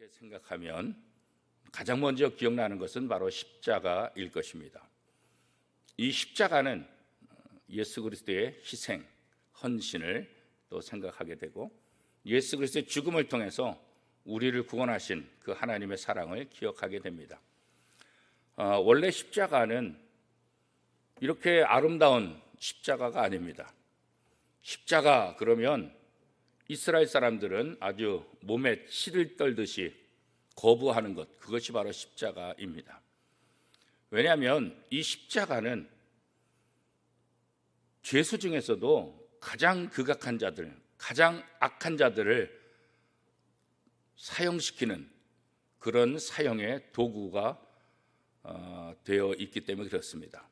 이렇게 생각하면 가장 먼저 기억나는 것은 바로 십자가일 것입니다. 이 십자가는 예수 그리스도의 희생, 헌신을 또 생각하게 되고 예수 그리스도의 죽음을 통해서 우리를 구원하신 그 하나님의 사랑을 기억하게 됩니다. 원래 십자가는 이렇게 아름다운 십자가가 아닙니다. 십자가 그러면 이스라엘 사람들은 아주 몸에 치를 떨듯이 거부하는 것, 그것이 바로 십자가입니다. 왜냐하면 이 십자가는 죄수 중에서도 가장 극악한 자들, 가장 악한 자들을 사형시키는 그런 사형의 도구가 되어 있기 때문에 그렇습니다.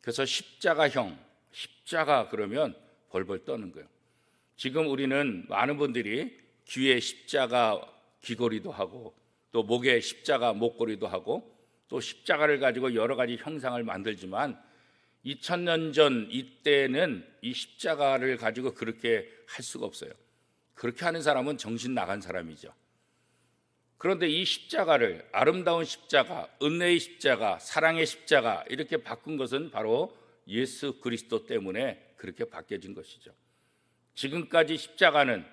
그래서 십자가형, 십자가 그러면 벌벌 떠는 거예요. 지금 우리는 많은 분들이 귀에 십자가 귀걸이도 하고 또 목에 십자가 목걸이도 하고 또 십자가를 가지고 여러 가지 형상을 만들지만 2000년 전 이때는 이 십자가를 가지고 그렇게 할 수가 없어요. 그렇게 하는 사람은 정신 나간 사람이죠. 그런데 이 십자가를 아름다운 십자가, 은혜의 십자가, 사랑의 십자가 이렇게 바꾼 것은 바로 예수 그리스도 때문에 그렇게 바뀌어진 것이죠. 지금까지 십자가는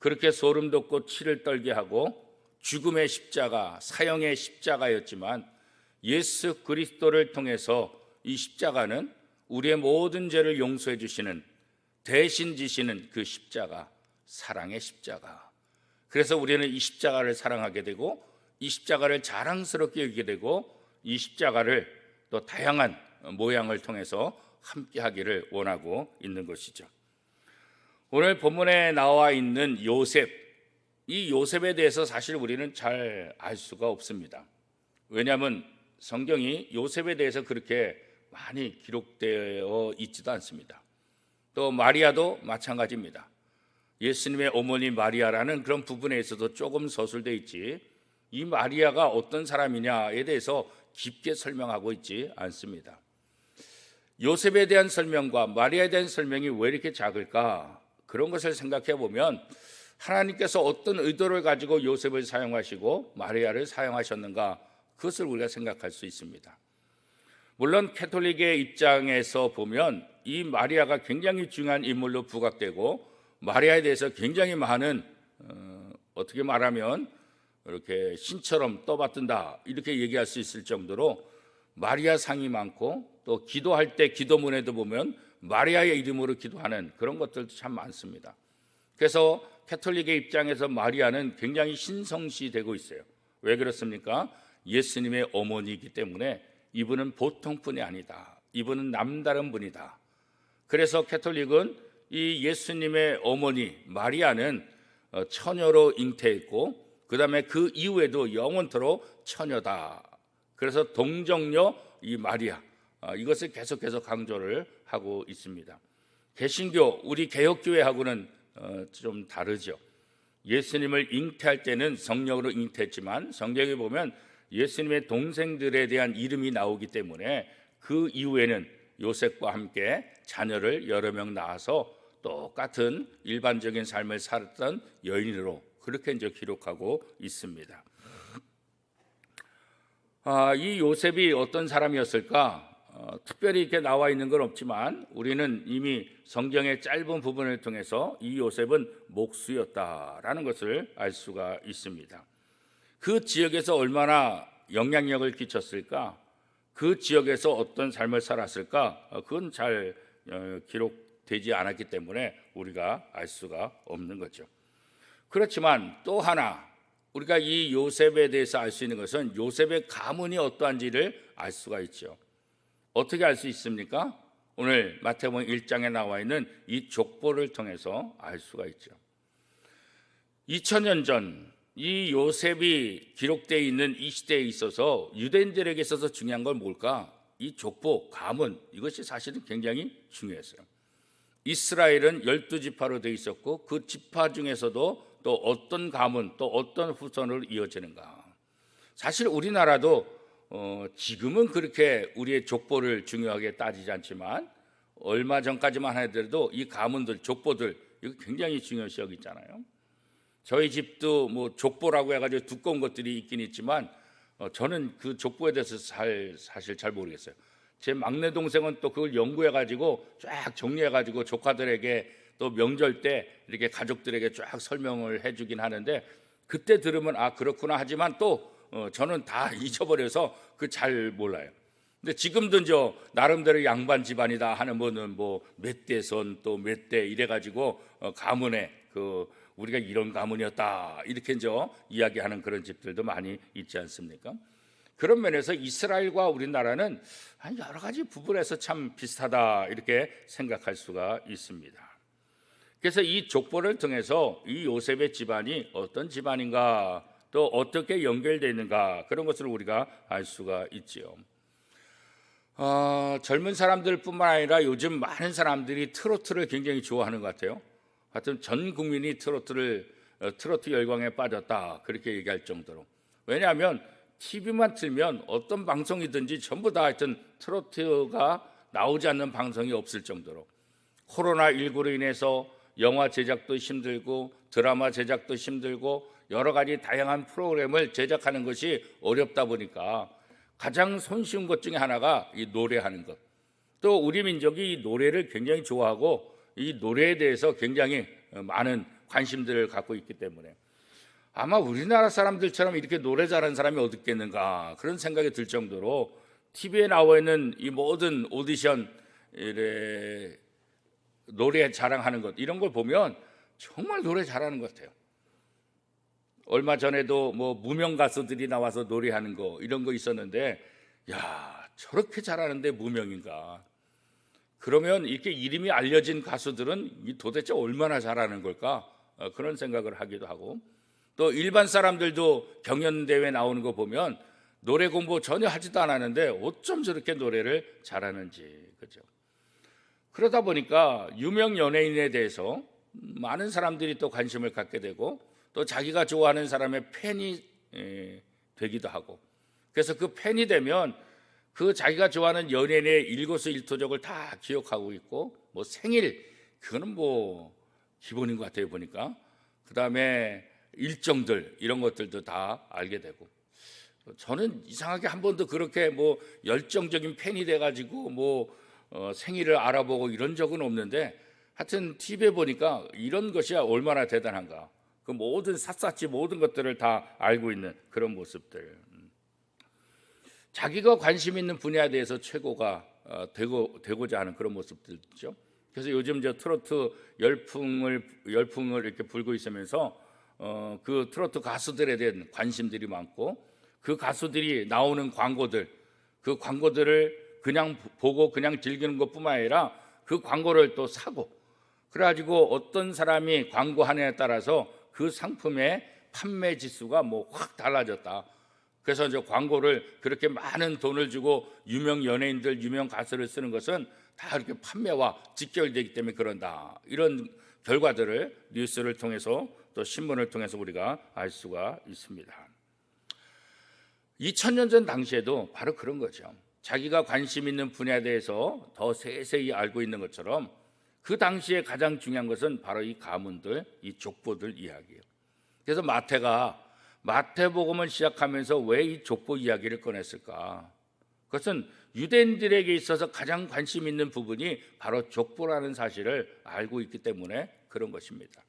그렇게 소름 돋고 치를 떨게 하고 죽음의 십자가, 사형의 십자가였지만 예수 그리스도를 통해서 이 십자가는 우리의 모든 죄를 용서해 주시는, 대신 지시는 그 십자가, 사랑의 십자가. 그래서 우리는 이 십자가를 사랑하게 되고 이 십자가를 자랑스럽게 여기게 되고 이 십자가를 또 다양한 모양을 통해서 함께 하기를 원하고 있는 것이죠. 오늘 본문에 나와 있는 요셉, 이 요셉에 대해서 사실 우리는 잘 알 수가 없습니다. 왜냐하면 성경이 요셉에 대해서 그렇게 많이 기록되어 있지도 않습니다. 또 마리아도 마찬가지입니다. 예수님의 어머니 마리아라는 그런 부분에 있어서 조금 서술되어 있지 이 마리아가 어떤 사람이냐에 대해서 깊게 설명하고 있지 않습니다. 요셉에 대한 설명과 마리아에 대한 설명이 왜 이렇게 작을까? 그런 것을 생각해 보면 하나님께서 어떤 의도를 가지고 요셉을 사용하시고 마리아를 사용하셨는가 그것을 우리가 생각할 수 있습니다. 물론 캐톨릭의 입장에서 보면 이 마리아가 굉장히 중요한 인물로 부각되고 마리아에 대해서 굉장히 많은 어떻게 말하면 이렇게 신처럼 떠받든다 이렇게 얘기할 수 있을 정도로 마리아 상이 많고 또 기도할 때 기도문에도 보면 마리아의 이름으로 기도하는 그런 것들도 참 많습니다. 그래서 캐톨릭의 입장에서 마리아는 굉장히 신성시되고 있어요. 왜 그렇습니까? 예수님의 어머니이기 때문에 이분은 보통 분이 아니다. 이분은 남다른 분이다. 그래서 캐톨릭은 이 예수님의 어머니 마리아는 처녀로 잉태했고 그 다음에 그 이후에도 영원토록 처녀다. 그래서 동정녀 이 마리아 이것을 계속해서 강조를 하고 있습니다. 개신교 우리 개혁교회하고는 좀 다르죠. 예수님을 잉태할 때는 성령으로 잉태했지만 성경에 보면 예수님의 동생들에 대한 이름이 나오기 때문에 그 이후에는 요셉과 함께 자녀를 여러 명 낳아서 똑같은 일반적인 삶을 살았던 여인으로 그렇게 이제 기록하고 있습니다. 이 요셉이 어떤 사람이었을까? 특별히 이렇게 나와 있는 건 없지만 우리는 이미 성경의 짧은 부분을 통해서 이 요셉은 목수였다라는 것을 알 수가 있습니다. 그 지역에서 얼마나 영향력을 끼쳤을까? 그 지역에서 어떤 삶을 살았을까? 그건 잘 기록되지 않았기 때문에 우리가 알 수가 없는 거죠. 그렇지만 또 하나 우리가 이 요셉에 대해서 알 수 있는 것은 요셉의 가문이 어떠한지를 알 수가 있죠. 어떻게 알 수 있습니까? 오늘 마태복음 1장에 나와 있는 이 족보를 통해서 알 수가 있죠. 2000년 전 이 요셉이 기록되어 있는 이 시대에 있어서 유대인들에게 있어서 중요한 건 뭘까? 이 족보, 가문 이것이 사실은 굉장히 중요했어요. 이스라엘은 12지파로 되어 있었고 그 지파 중에서도 또 어떤 가문 또 어떤 후손으로 이어지는가. 사실 우리나라도 지금은 그렇게 우리의 족보를 중요하게 따지지 않지만 얼마 전까지만 하더라도 이 가문들 족보들 이거 굉장히 중요시 여기잖아요. 저희 집도 뭐 족보라고 해가지고 두꺼운 것들이 있긴 있지만 저는 그 족보에 대해서 사실 잘 모르겠어요. 제 막내 동생은 또 그걸 연구해가지고 쫙 정리해가지고 조카들에게 또 명절 때 이렇게 가족들에게 쫙 설명을 해주긴 하는데 그때 들으면 아 그렇구나 하지만 또 저는 다 잊어버려서 그 잘 몰라요. 근데 지금도 이제 나름대로 양반 집안이다 하는 분은 뭐 몇 대선 또 몇 대 이래가지고 가문에 그 우리가 이런 가문이었다 이렇게 이제 이야기하는 그런 집들도 많이 있지 않습니까? 그런 면에서 이스라엘과 우리나라는 여러 가지 부분에서 참 비슷하다 이렇게 생각할 수가 있습니다. 그래서 이 족보를 통해서 이 요셉의 집안이 어떤 집안인가 또 어떻게 연결되어 있는가 그런 것을 우리가 알 수가 있지요. 젊은 사람들뿐만 아니라 요즘 많은 사람들이 트로트를 굉장히 좋아하는 것 같아요. 하여튼 전 국민이 트로트 열광에 빠졌다 그렇게 얘기할 정도로. 왜냐하면 TV만 틀면 어떤 방송이든지 전부 다 하여튼 트로트가 나오지 않는 방송이 없을 정도로 코로나19로 인해서 영화 제작도 힘들고 드라마 제작도 힘들고 여러 가지 다양한 프로그램을 제작하는 것이 어렵다 보니까 가장 손쉬운 것 중에 하나가 이 노래하는 것. 또 우리 민족이 이 노래를 굉장히 좋아하고 이 노래에 대해서 굉장히 많은 관심들을 갖고 있기 때문에 아마 우리나라 사람들처럼 이렇게 노래 잘하는 사람이 어디 있겠는가 그런 생각이 들 정도로 TV에 나와 있는 이 모든 오디션 노래 자랑하는 것 이런 걸 보면 정말 노래 잘하는 것 같아요. 얼마 전에도 뭐 무명 가수들이 나와서 노래하는 거 이런 거 있었는데 야 저렇게 잘하는데 무명인가. 그러면 이렇게 이름이 알려진 가수들은 도대체 얼마나 잘하는 걸까 그런 생각을 하기도 하고 또 일반 사람들도 경연대회 나오는 거 보면 노래 공부 전혀 하지도 않았는데 어쩜 저렇게 노래를 잘하는지 그죠. 그러다 보니까 유명 연예인에 대해서 많은 사람들이 또 관심을 갖게 되고 또 자기가 좋아하는 사람의 팬이 되기도 하고 그래서 그 팬이 되면 그 자기가 좋아하는 연예인의 일거수일투족을 다 기억하고 있고 뭐 생일 그거는 뭐 기본인 것 같아요 보니까 그 다음에 일정들 이런 것들도 다 알게 되고 저는 이상하게 한 번도 그렇게 뭐 열정적인 팬이 돼가지고 뭐 생일을 알아보고 이런 적은 없는데 하여튼 TV에 보니까 이런 것이 얼마나 대단한가 그 모든 샅샅이 모든 것들을 다 알고 있는 그런 모습들 자기가 관심 있는 분야에 대해서 최고가 되고자 하는 그런 모습들이죠. 그래서 요즘 저 트로트 열풍을 이렇게 불고 있으면서 그 트로트 가수들에 대한 관심들이 많고 그 가수들이 나오는 광고들 그 광고들을 그냥 보고 그냥 즐기는 것뿐만 아니라 그 광고를 또 사고 그래가지고 어떤 사람이 광고하느냐에 따라서 그 상품의 판매 지수가 뭐 확 달라졌다. 그래서 이제 광고를 그렇게 많은 돈을 주고 유명 연예인들, 유명 가수를 쓰는 것은 다 이렇게 판매와 직결되기 때문에 그런다. 이런 결과들을 뉴스를 통해서 또 신문을 통해서 우리가 알 수가 있습니다. 2000년 전 당시에도 바로 그런 거죠. 자기가 관심 있는 분야에 대해서 더 세세히 알고 있는 것처럼 그 당시에 가장 중요한 것은 바로 이 가문들, 이 족보들 이야기예요. 그래서 마태복음을 시작하면서 왜 이 족보 이야기를 꺼냈을까? 그것은 유대인들에게 있어서 가장 관심 있는 부분이 바로 족보라는 사실을 알고 있기 때문에 그런 것입니다.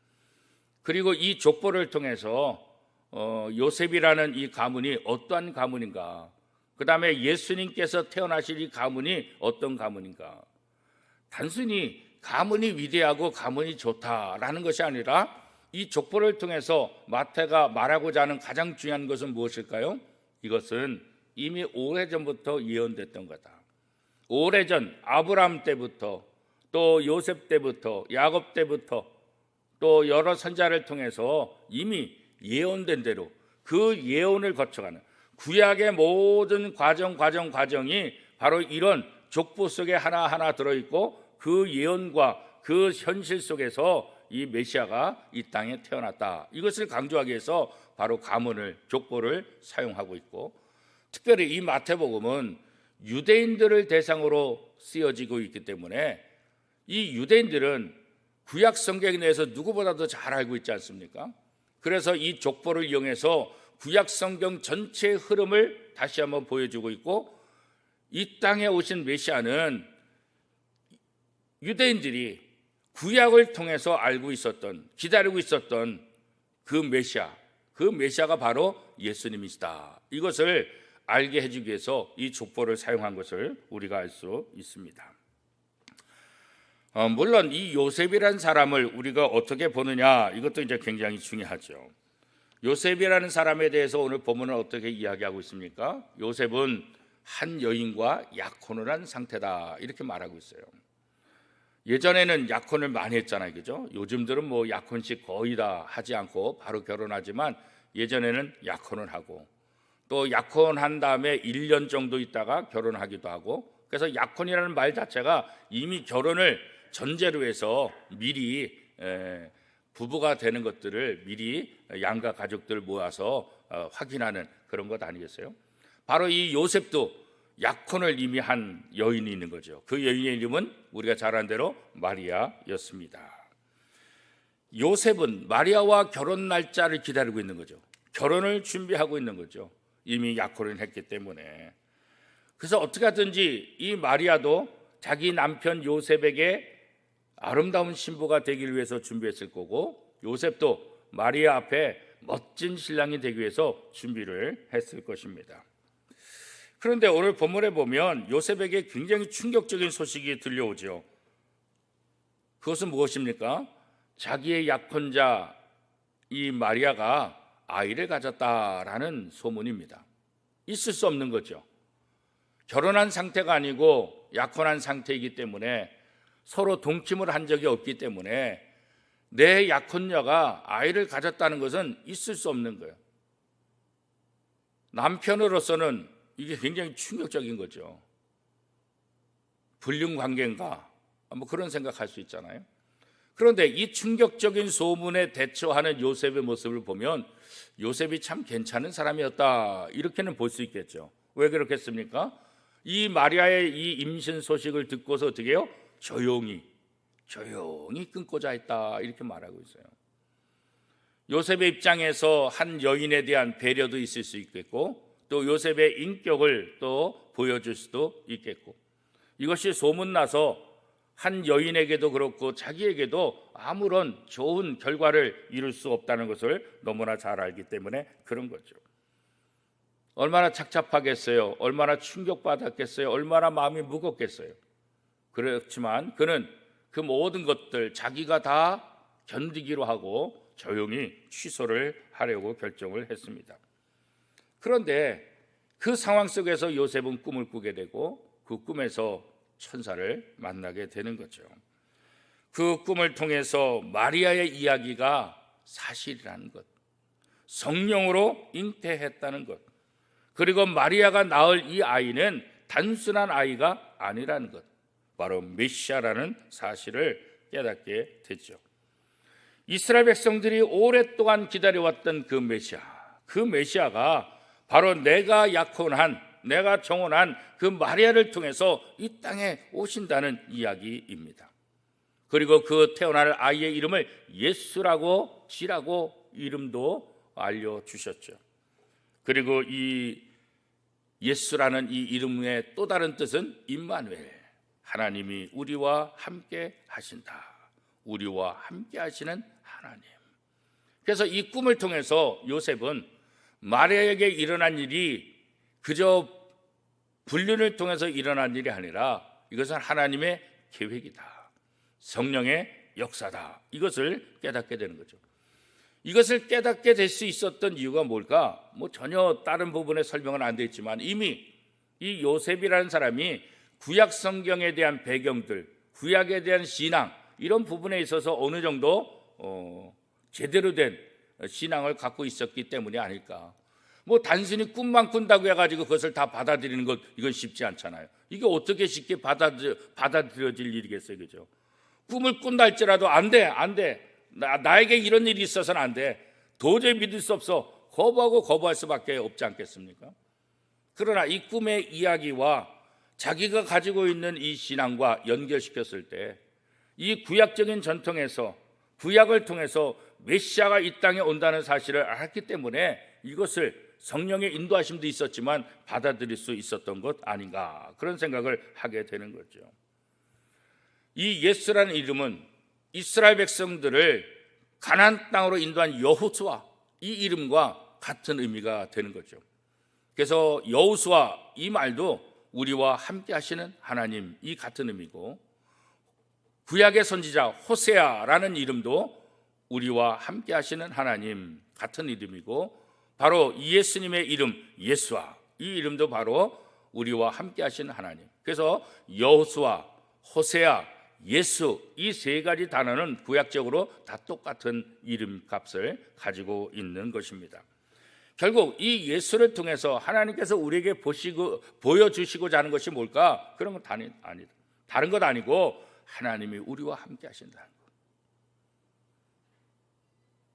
그리고 이 족보를 통해서 요셉이라는 이 가문이 어떠한 가문인가? 그 다음에 예수님께서 태어나실 이 가문이 어떤 가문인가? 단순히 가문이 위대하고 가문이 좋다라는 것이 아니라 이 족보를 통해서 마태가 말하고자 하는 가장 중요한 것은 무엇일까요? 이것은 이미 오래전부터 예언됐던 거다. 오래전 아브라함 때부터 또 요셉 때부터 야곱 때부터 또 여러 선자를 통해서 이미 예언된 대로 그 예언을 거쳐가는 구약의 모든 과정이 바로 이런 족보 속에 하나하나 들어있고 그 예언과 그 현실 속에서 이 메시아가 이 땅에 태어났다. 이것을 강조하기 위해서 바로 가문을 족보를 사용하고 있고 특별히 이 마태복음은 유대인들을 대상으로 쓰여지고 있기 때문에 이 유대인들은 구약 성경에 대해서 누구보다도 잘 알고 있지 않습니까? 그래서 이 족보를 이용해서 구약 성경 전체의 흐름을 다시 한번 보여주고 있고, 이 땅에 오신 메시아는 유대인들이 구약을 통해서 알고 있었던, 기다리고 있었던 그 메시아가 바로 예수님이시다. 이것을 알게 해주기 위해서 이 족보를 사용한 것을 우리가 알 수 있습니다. 물론 이 요셉이라는 사람을 우리가 어떻게 보느냐, 이것도 이제 굉장히 중요하죠. 요셉이라는 사람에 대해서 오늘 본문은 어떻게 이야기하고 있습니까? 요셉은 한 여인과 약혼을 한 상태다, 이렇게 말하고 있어요. 예전에는 약혼을 많이 했잖아요, 그죠? 요즘들은 뭐 약혼식 거의 다 하지 않고 바로 결혼하지만, 예전에는 약혼을 하고 또 약혼한 다음에 1년 정도 있다가 결혼하기도 하고, 그래서 약혼이라는 말 자체가 이미 결혼을 전제로 해서 미리 부부가 되는 것들을 미리 양가 가족들 모아서 확인하는 그런 것 아니겠어요? 바로 이 요셉도 약혼을 이미 한 여인이 있는 거죠. 그 여인의 이름은 우리가 잘 아는 대로 마리아였습니다. 요셉은 마리아와 결혼 날짜를 기다리고 있는 거죠. 결혼을 준비하고 있는 거죠. 이미 약혼을 했기 때문에. 그래서 어떻게 하든지 이 마리아도 자기 남편 요셉에게 아름다운 신부가 되기 위해서 준비했을 거고, 요셉도 마리아 앞에 멋진 신랑이 되기 위해서 준비를 했을 것입니다. 그런데 오늘 본문에 보면 요셉에게 굉장히 충격적인 소식이 들려오죠. 그것은 무엇입니까? 자기의 약혼자 이 마리아가 아이를 가졌다라는 소문입니다. 있을 수 없는 거죠. 결혼한 상태가 아니고 약혼한 상태이기 때문에, 서로 동침을 한 적이 없기 때문에 내 약혼녀가 아이를 가졌다는 것은 있을 수 없는 거예요. 남편으로서는 이게 굉장히 충격적인 거죠. 불륜 관계인가? 뭐 그런 생각할 수 있잖아요. 그런데 이 충격적인 소문에 대처하는 요셉의 모습을 보면 요셉이 참 괜찮은 사람이었다, 이렇게는 볼 수 있겠죠. 왜 그렇겠습니까? 이 마리아의 이 임신 소식을 듣고서 어떻게 해요? 조용히 끊고자 했다, 이렇게 말하고 있어요. 요셉의 입장에서 한 여인에 대한 배려도 있을 수 있겠고, 또 요셉의 인격을 또 보여줄 수도 있겠고, 이것이 소문나서 한 여인에게도 그렇고 자기에게도 아무런 좋은 결과를 이룰 수 없다는 것을 너무나 잘 알기 때문에 그런 거죠. 얼마나 착잡하겠어요? 얼마나 충격받았겠어요? 얼마나 마음이 무겁겠어요? 그렇지만 그는 그 모든 것들 자기가 다 견디기로 하고 조용히 취소를 하려고 결정을 했습니다. 그런데 그 상황 속에서 요셉은 꿈을 꾸게 되고, 그 꿈에서 천사를 만나게 되는 거죠. 그 꿈을 통해서 마리아의 이야기가 사실이라는 것, 성령으로 잉태했다는 것, 그리고 마리아가 낳을 이 아이는 단순한 아이가 아니라는 것, 바로 메시아라는 사실을 깨닫게 됐죠. 이스라엘 백성들이 오랫동안 기다려왔던 그 메시아가 바로 내가 약혼한, 내가 정혼한 그 마리아를 통해서 이 땅에 오신다는 이야기입니다. 그리고 그 태어날 아이의 이름을 예수라고 지라고 이름도 알려주셨죠. 그리고 이 예수라는 이 이름의 또 다른 뜻은 임마누엘, 하나님이 우리와 함께 하신다, 우리와 함께 하시는 하나님. 그래서 이 꿈을 통해서 요셉은 마리아에게 일어난 일이 그저 불륜을 통해서 일어난 일이 아니라 이것은 하나님의 계획이다, 성령의 역사다, 이것을 깨닫게 되는 거죠. 이것을 깨닫게 될 수 있었던 이유가 뭘까? 뭐 전혀 다른 부분에 설명은 안 되어 있지만, 이미 이 요셉이라는 사람이 구약 성경에 대한 배경들, 구약에 대한 신앙, 이런 부분에 있어서 어느 정도 제대로 된 신앙을 갖고 있었기 때문이 아닐까. 뭐 단순히 꿈만 꾼다고 해가지고 그것을 다 받아들이는 것, 이건 쉽지 않잖아요. 이게 어떻게 쉽게 받아들여질 일이겠어요, 그죠? 꿈을 꾼다 할지라도 안 돼. 나에게 이런 일이 있어서는 안 돼. 도저히 믿을 수 없어. 거부할 수밖에 없지 않겠습니까? 그러나 이 꿈의 이야기와 자기가 가지고 있는 이 신앙과 연결시켰을 때, 이 구약적인 전통에서, 구약을 통해서 메시아가 이 땅에 온다는 사실을 알았기 때문에 이것을 성령의 인도하심도 있었지만 받아들일 수 있었던 것 아닌가, 그런 생각을 하게 되는 거죠. 이 예수라는 이름은 이스라엘 백성들을 가나안 땅으로 인도한 여호수아, 이 이름과 같은 의미가 되는 거죠. 그래서 여호수아, 이 말도 우리와 함께 하시는 하나님, 이 같은 의미고, 구약의 선지자 호세아라는 이름도 우리와 함께 하시는 하나님, 같은 이름이고, 바로 예수님의 이름 예수아, 이 이름도 바로 우리와 함께 하시는 하나님. 그래서 여호수아, 호세아, 예수, 이 세 가지 단어는 구약적으로 다 똑같은 이름값을 가지고 있는 것입니다. 결국 이 예수를 통해서 하나님께서 우리에게 보여주시고자 하는 것이 뭘까? 그런 건 아니다. 다른 것 아니고 하나님이 우리와 함께 하신다는 것.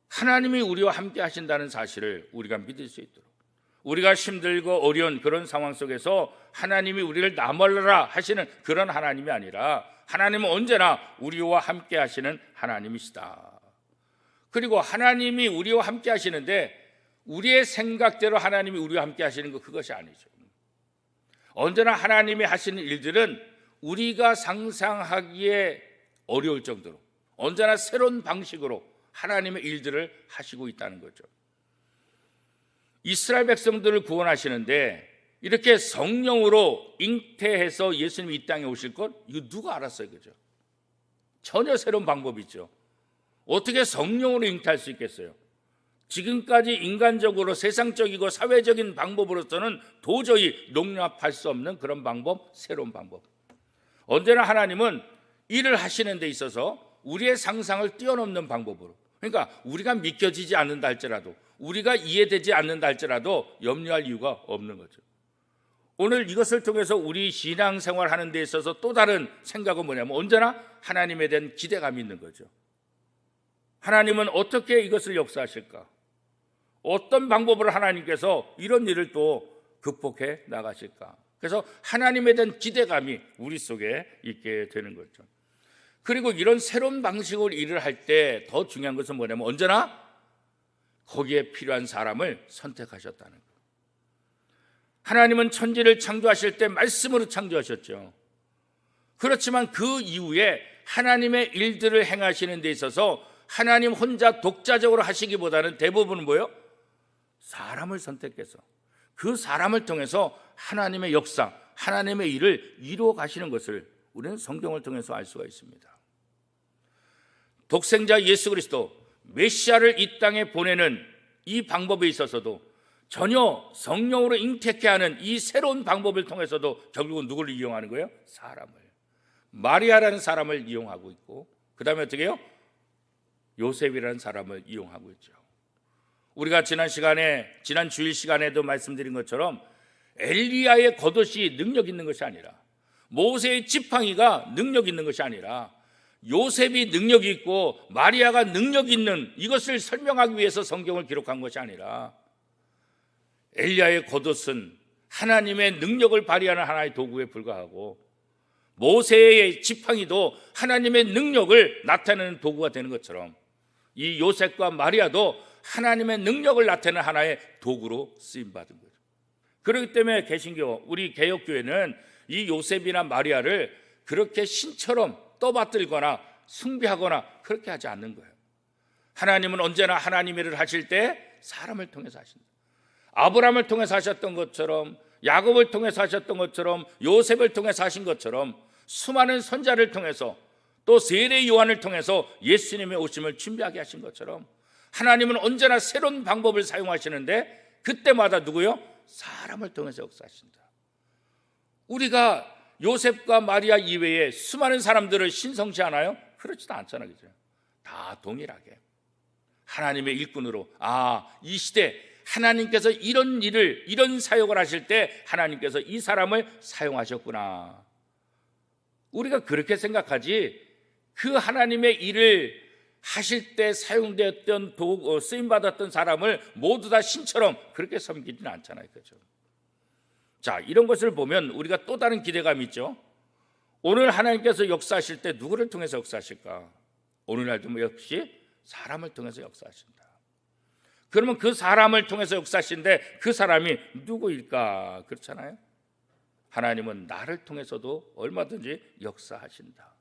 하나님이 우리와 함께 하신다는 사실을 우리가 믿을 수 있도록, 우리가 힘들고 어려운 그런 상황 속에서 하나님이 우리를 나몰라라 하시는 그런 하나님이 아니라 하나님은 언제나 우리와 함께 하시는 하나님이시다. 그리고 하나님이 우리와 함께 하시는데 우리의 생각대로 하나님이 우리와 함께 하시는 것, 그것이 아니죠. 언제나 하나님이 하시는 일들은 우리가 상상하기에 어려울 정도로 언제나 새로운 방식으로 하나님의 일들을 하시고 있다는 거죠. 이스라엘 백성들을 구원하시는데 이렇게 성령으로 잉태해서 예수님이 이 땅에 오실 것, 이거 누가 알았어요? 그죠? 전혀 새로운 방법이죠. 어떻게 성령으로 잉태할 수 있겠어요? 지금까지 인간적으로 세상적이고 사회적인 방법으로서는 도저히 용납할 수 없는 그런 방법, 새로운 방법. 언제나 하나님은 일을 하시는 데 있어서 우리의 상상을 뛰어넘는 방법으로, 그러니까 우리가 믿겨지지 않는다 할지라도, 우리가 이해되지 않는다 할지라도 염려할 이유가 없는 거죠. 오늘 이것을 통해서 우리 신앙생활 하는 데 있어서 또 다른 생각은 뭐냐면 언제나 하나님에 대한 기대감이 있는 거죠. 하나님은 어떻게 이것을 역사하실까? 어떤 방법으로 하나님께서 이런 일을 또 극복해 나가실까? 그래서 하나님에 대한 기대감이 우리 속에 있게 되는 거죠. 그리고 이런 새로운 방식으로 일을 할 때 더 중요한 것은 뭐냐면 언제나 거기에 필요한 사람을 선택하셨다는 거예요. 하나님은 천지를 창조하실 때 말씀으로 창조하셨죠. 그렇지만 그 이후에 하나님의 일들을 행하시는 데 있어서 하나님 혼자 독자적으로 하시기보다는 대부분은 뭐예요? 사람을 선택해서 그 사람을 통해서 하나님의 역사, 하나님의 일을 이루어 가시는 것을 우리는 성경을 통해서 알 수가 있습니다. 독생자 예수 그리스도 메시아를 이 땅에 보내는 이 방법에 있어서도 전혀 성령으로 잉태케 하는 이 새로운 방법을 통해서도 결국은 누구를 이용하는 거예요? 사람을, 마리아라는 사람을 이용하고 있고, 그 다음에 어떻게 해요? 요셉이라는 사람을 이용하고 있죠. 우리가 지난 주일 시간에도 말씀드린 것처럼 엘리야의 겉옷이 능력 있는 것이 아니라, 모세의 지팡이가 능력 있는 것이 아니라, 요셉이 능력이 있고 마리아가 능력 있는 이것을 설명하기 위해서 성경을 기록한 것이 아니라, 엘리야의 겉옷은 하나님의 능력을 발휘하는 하나의 도구에 불과하고, 모세의 지팡이도 하나님의 능력을 나타내는 도구가 되는 것처럼 이 요셉과 마리아도 하나님의 능력을 나타내는 하나의 도구로 쓰임받은 거죠. 그렇기 때문에 개신교, 우리 개혁교회는 이 요셉이나 마리아를 그렇게 신처럼 떠받들거나 숭배하거나 그렇게 하지 않는 거예요. 하나님은 언제나 하나님의 일을 하실 때 사람을 통해서 하신다. 아브라함을 통해서 하셨던 것처럼, 야곱을 통해서 하셨던 것처럼, 요셉을 통해서 하신 것처럼 수많은 선자를 통해서, 또 세례 요한을 통해서 예수님의 오심을 준비하게 하신 것처럼 하나님은 언제나 새로운 방법을 사용하시는데 그때마다 누구요? 사람을 통해서 역사하신다. 우리가 요셉과 마리아 이외에 수많은 사람들을 신성치 않아요? 그렇지도 않잖아요. 그죠? 다 동일하게 하나님의 일꾼으로, 이 시대 하나님께서 이런 일을, 이런 사역을 하실 때 하나님께서 이 사람을 사용하셨구나. 우리가 그렇게 생각하지, 그 하나님의 일을 하실 때 사용되었던 쓰임받았던 사람을 모두 다 신처럼 그렇게 섬기지는 않잖아요. 그렇죠? 자, 이런 것을 보면 우리가 또 다른 기대감이 있죠. 오늘 하나님께서 역사하실 때 누구를 통해서 역사하실까? 오늘날도 역시 사람을 통해서 역사하신다. 그러면 그 사람을 통해서 역사하시는데 그 사람이 누구일까? 그렇잖아요. 하나님은 나를 통해서도 얼마든지 역사하신다.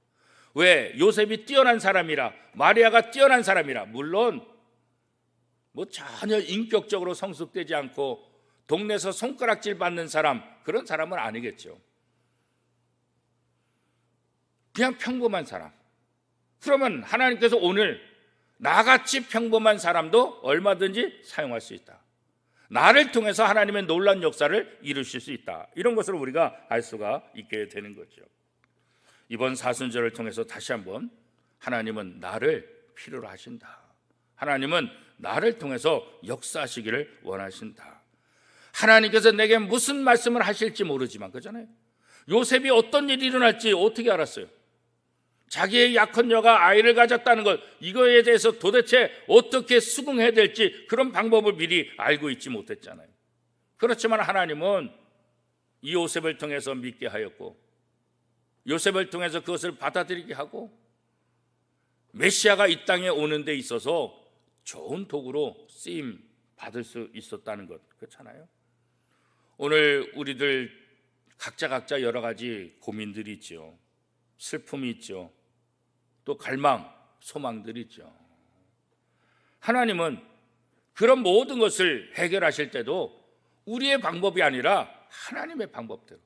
왜? 요셉이 뛰어난 사람이라, 마리아가 뛰어난 사람이라, 물론 전혀 인격적으로 성숙되지 않고 동네에서 손가락질 받는 사람, 그런 사람은 아니겠죠. 그냥 평범한 사람. 그러면 하나님께서 오늘 나같이 평범한 사람도 얼마든지 사용할 수 있다. 나를 통해서 하나님의 놀라운 역사를 이루실 수 있다. 이런 것을 우리가 알 수가 있게 되는 거죠. 이번 사순절을 통해서 다시 한번 하나님은 나를 필요로 하신다. 하나님은 나를 통해서 역사하시기를 원하신다. 하나님께서 내게 무슨 말씀을 하실지 모르지만, 그렇잖아요. 요셉이 어떤 일이 일어날지 어떻게 알았어요? 자기의 약혼녀가 아이를 가졌다는 것, 이거에 대해서 도대체 어떻게 수긍해야 될지 그런 방법을 미리 알고 있지 못했잖아요. 그렇지만 하나님은 이 요셉을 통해서 믿게 하였고, 요셉을 통해서 그것을 받아들이게 하고, 메시아가 이 땅에 오는 데 있어서 좋은 도구로 쓰임 받을 수 있었다는 것, 그렇잖아요. 오늘 우리들 각자 여러 가지 고민들이 있죠. 슬픔이 있죠. 또 갈망, 소망들이 있죠. 하나님은 그런 모든 것을 해결하실 때도 우리의 방법이 아니라 하나님의 방법대로.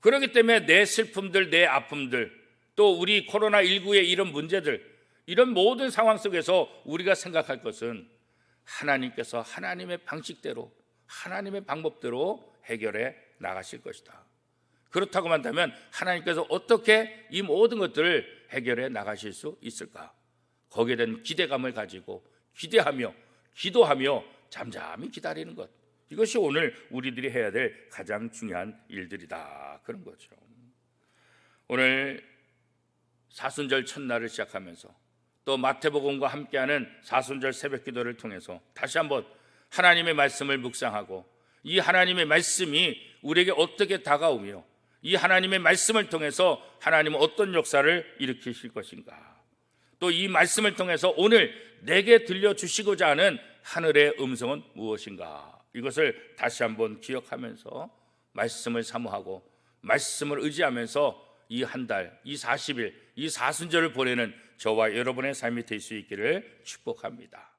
그렇기 때문에 내 슬픔들, 내 아픔들, 또 우리 코로나19의 이런 문제들, 이런 모든 상황 속에서 우리가 생각할 것은 하나님께서 하나님의 방식대로, 하나님의 방법대로 해결해 나가실 것이다. 그렇다고 한다면 하나님께서 어떻게 이 모든 것들을 해결해 나가실 수 있을까? 거기에 대한 기대감을 가지고 기대하며 기도하며 잠잠히 기다리는 것, 이것이 오늘 우리들이 해야 될 가장 중요한 일들이다, 그런 거죠. 오늘 사순절 첫날을 시작하면서 또 마태복음과 함께하는 사순절 새벽기도를 통해서 다시 한번 하나님의 말씀을 묵상하고, 이 하나님의 말씀이 우리에게 어떻게 다가오며 이 하나님의 말씀을 통해서 하나님은 어떤 역사를 일으키실 것인가, 또 이 말씀을 통해서 오늘 내게 들려주시고자 하는 하늘의 음성은 무엇인가, 이것을 다시 한번 기억하면서 말씀을 사모하고 말씀을 의지하면서 이 한 달, 이 40일, 이 사순절을 보내는 저와 여러분의 삶이 될 수 있기를 축복합니다.